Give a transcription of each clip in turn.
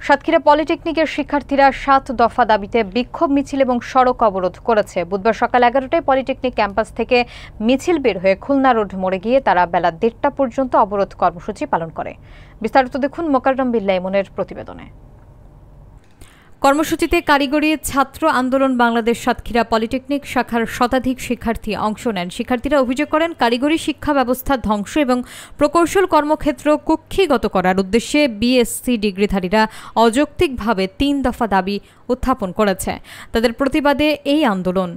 সাতক্ষীরা পলিটেকনিকের শিক্ষার্থীরা ৭ দফা দাবিতে বিক্ষোভ মিছিল এবং সড়ক অবরোধ করেছে। বুধবার সকাল ১১টায় পলিটেকনিক ক্যাম্পাস থেকে মিছিল বের হয়ে খুলনা রোড মোড়ে গিয়ে তারা বেলা ১:৩০ পর্যন্ত অবরোধ কর্মসূচি পালন করে। বিস্তারিত দেখুন মোকাররম বিল্লাহ ইমনের প্রতিবেদনে। কর্মসূচিতে কারিগরি ছাত্র আন্দোলন বাংলাদেশ সাতক্ষীরা পলিটেকনিক শাখার শতাধিক শিক্ষার্থী অংশ নেন। শিক্ষার্থীরা অভিযোগ করেন, কারিগরি শিক্ষা ব্যবস্থা ধ্বংস এবং প্রকৌশল কর্মক্ষেত্র কুক্ষিগত করার উদ্দেশ্যে বিএসসি ডিগ্রিধারীরা অযৌক্তিকভাবে ৩ দফা দাবি উত্থাপন করেছে। তাদের প্রতিবাদে এই আন্দোলন।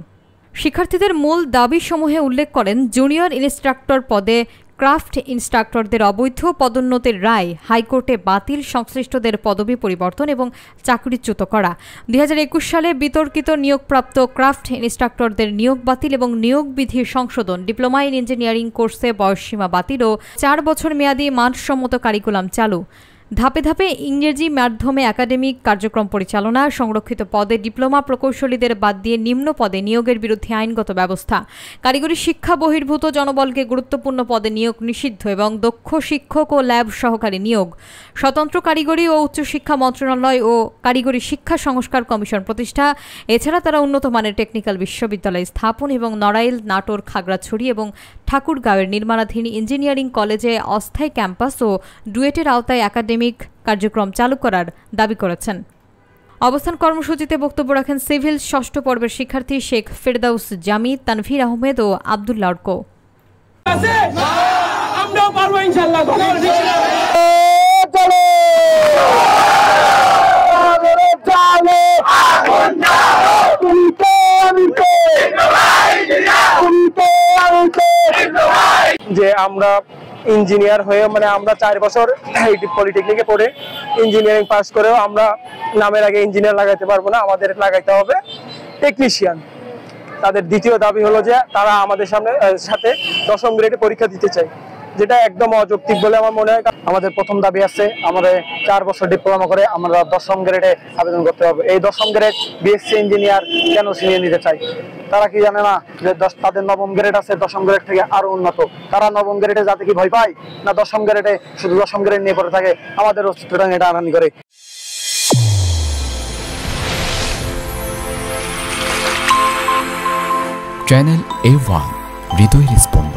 শিক্ষার্থীদের মূল দাবিসমূহে উল্লেখ করেন, জুনিয়র ইনস্ট্রাক্টর পদে ক্রাফট ইনস্ট্রাক্টরদের অবৈধ পদোন্নতির রায় হাইকোর্টে বাতিল, সংশ্লিষ্টদের পদবি পরিবর্তন এবং চাকরিচ্যুত করা, ২০২১ সালে বিতর্কিত নিয়োগপ্রাপ্ত ক্রাফট ইনস্ট্রাক্টরদের নিয়োগ বাতিল এবং নিয়োগ বিধি সংশোধন, ডিপ্লোমা ইন ইঞ্জিনিয়ারিং কোর্সে বয়সসীমা বাতিল ও ৪ বছর মেয়াদী মানসম্মত কারিকুলাম চালু, ধাপে ধাপে ইংরেজি মাধ্যমে একাডেমিক কার্যক্রম পরিচালনা, সংরক্ষিত পদে ডিপ্লোমা প্রকৌশলীদের বাদ দিয়ে নিম্ন পদে নিয়োগের বিরুদ্ধে আইনগত ব্যবস্থা, কারিগরি শিক্ষা বহির্ভূত জনবলকে গুরুত্বপূর্ণ পদে নিয়োগ নিষিদ্ধ এবং দক্ষ শিক্ষক ও ল্যাব সহকারী নিয়োগ, স্বতন্ত্র কারিগরি ও উচ্চশিক্ষা মন্ত্রণালয় ও কারিগরি শিক্ষা সংস্কার কমিশন প্রতিষ্ঠা। এছাড়া তারা উন্নত মানের টেকনিক্যাল বিশ্ববিদ্যালয় স্থাপন এবং নড়াইল, নাটোর, খাগড়াছড়ি এবং ঠাকুরগাঁওয়ের নির্মাণাধীন ইঞ্জিনিয়ারিং কলেজে অস্থায়ী ক্যাম্পাস ও ডুয়েটের আওতায় একাডেমিক কার্যক্রম চালু করার দাবি করেছেন। অবস্থান কর্মসূচিতে বক্তব্য রাখেন সিভিল ষষ্ঠ পর্বের শিক্ষার্থী শেখ ফেরদাউস জামি, তানভীর আহমেদ ও আব্দুল্লাহ অর্ক। যে আমরা ইঞ্জিনিয়ার হয়ে আমরা 4 বছর পলিটেকনিকে পড়ে ইঞ্জিনিয়ারিং পাস করেও আমরা নামের আগে ইঞ্জিনিয়ার লাগাইতে পারবো না, আমাদের লাগাইতে হবে টেকনিশিয়ান। তাদের দ্বিতীয় দাবি হলো যে তারা আমাদের সাথে 10ম গ্রেডে পরীক্ষা দিতে চায়, যেটা একদম অযৌক্তিক বলে আমার মনে হয়। আমাদের প্রথম দাবি আছে, আমাদের 4 বছর ডিপ্লোমা করে আমরা 10ম গ্রেডে আবেদন করতে হবে। এই 10ম গ্রেড বিএসসি ইঞ্জিনিয়ার কেন ছিনিয়ে নিতে চায়? তারা কি জানে না যে তাদের 9ম গ্রেড আছে 10ম গ্রেড থেকে আরো উন্নত? তারা 9ম গ্রেডে যাতে কি ভয় পায়, না 10ম গ্রেডে শুধু 10ম গ্রেড নিয়ে পড়ে থাকে, আমাদের অস্তিত্বটা এটা আনানি করে। চ্যানেল A1 হৃদয়ের স্পন্দন।